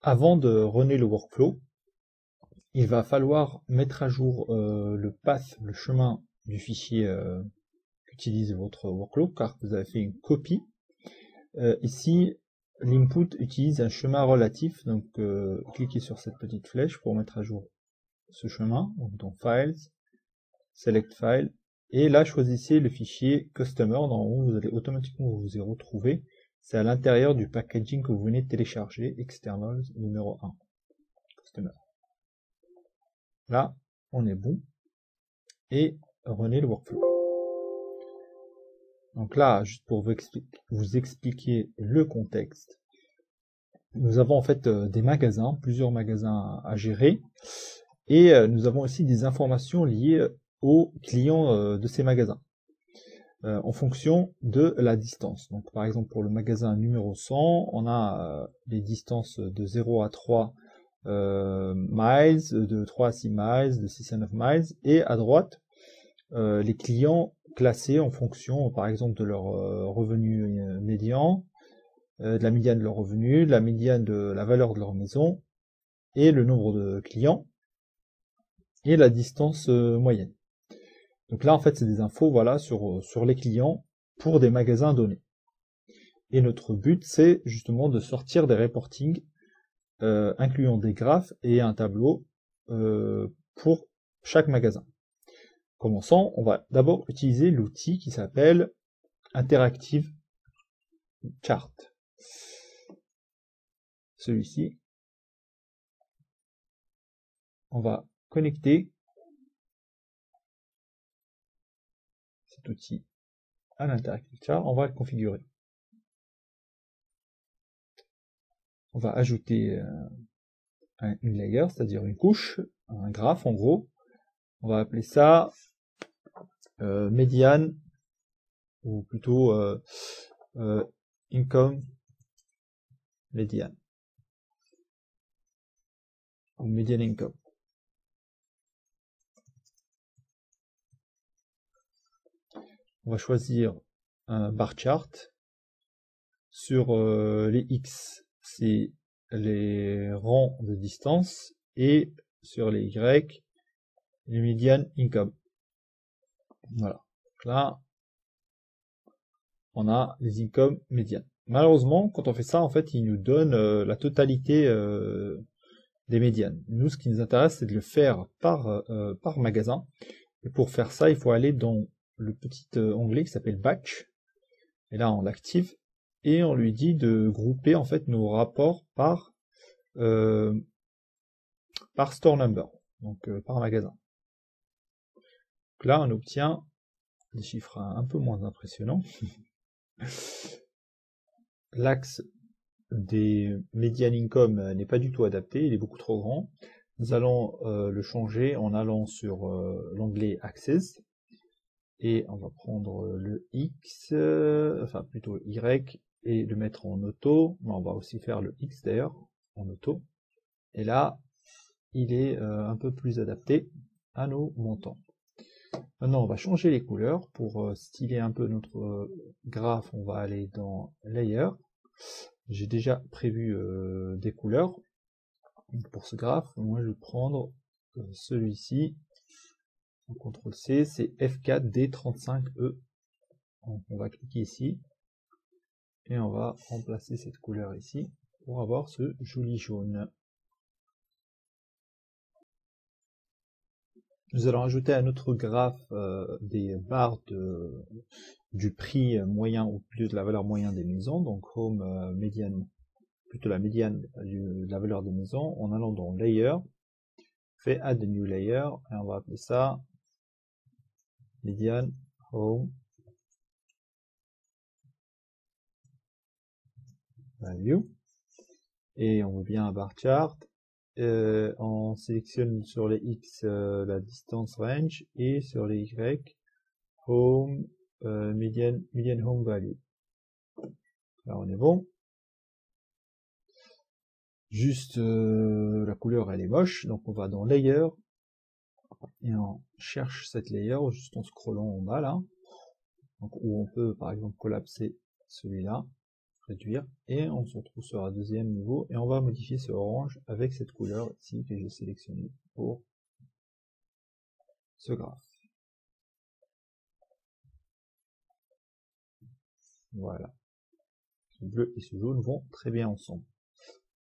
Avant de runner le workflow, il va falloir mettre à jour le path, le chemin du fichier qu'utilise votre workflow, car vous avez fait une copie. Ici, l'input utilise un chemin relatif, donc cliquez sur cette petite flèche pour mettre à jour ce chemin, donc dans Files, Select File, et là choisissez le fichier Customer, dans où vous allez automatiquement vous y retrouver. C'est à l'intérieur du packaging que vous venez de télécharger, Externals numéro 1, Customer. Là, on est bon, et runner le workflow. Donc là, juste pour vous expliquer le contexte, nous avons en fait des magasins, plusieurs magasins à gérer, et nous avons aussi des informations liées aux clients de ces magasins, en fonction de la distance. Donc par exemple pour le magasin numéro 100, on a les distances de 0 à 3 miles, de 3 à 6 miles, de 6 à 9 miles, et à droite, les clients classés en fonction, par exemple, de leur revenu médian, de la médiane de leur revenu, de la médiane de la valeur de leur maison, et le nombre de clients, et la distance moyenne. Donc là, en fait, c'est des infos, voilà, sur les clients pour des magasins donnés. Et notre but, c'est justement de sortir des reportings incluant des graphes et un tableau pour chaque magasin. Commençons, on va d'abord utiliser l'outil qui s'appelle Interactive Chart. Celui-ci, on va connecter cet outil à l'Interactive Chart, on va le configurer. On va ajouter une layer, c'est-à-dire une couche, un graphe en gros. On va appeler ça médiane, ou plutôt income median, ou median income. On va choisir un bar chart. Sur les X, c'est les rangs de distance, et sur les Y, les median income. Voilà. Donc là, on a les income médianes. Malheureusement, quand on fait ça, en fait, il nous donne la totalité des médianes. Nous, ce qui nous intéresse, c'est de le faire par magasin. Et pour faire ça, il faut aller dans le petit onglet qui s'appelle Batch. Et là, on l'active. Et on lui dit de grouper en fait nos rapports par store number, donc par magasin. Donc là, on obtient des chiffres un peu moins impressionnants. L'axe des median income n'est pas du tout adapté, il est beaucoup trop grand. Nous allons le changer en allant sur l'onglet Axes, et on va prendre le X, enfin plutôt le Y, et le mettre en auto. On va aussi faire le X d'ailleurs en auto. Et là, il est un peu plus adapté à nos montants. Maintenant, on va changer les couleurs. Pour styler un peu notre graphe, on va aller dans Layer. J'ai déjà prévu des couleurs pour ce graphe. Moi, je vais prendre celui-ci. CTRL-C, c'est F4D35E. Donc, on va cliquer ici. Et on va remplacer cette couleur ici pour avoir ce joli jaune. Nous allons ajouter à notre graphe des barres du prix moyen ou plutôt de la valeur moyenne des maisons, donc home médiane, plutôt la médiane de la valeur des maisons, en allant dans Layer, fait Add a New Layer, et on va appeler ça médiane home value, et on veut bien un bar chart. On sélectionne sur les X la distance range, et sur les Y home median home value. Là on est bon. Juste la couleur elle est moche, donc on va dans Layer et on cherche cette layer juste en scrollant en bas là, donc où on peut par exemple collapser celui-là. réduire, et on se retrouve sur un deuxième niveau, et on va modifier ce orange avec cette couleur ici que j'ai sélectionnée pour ce graphe. Voilà. Ce bleu et ce jaune vont très bien ensemble.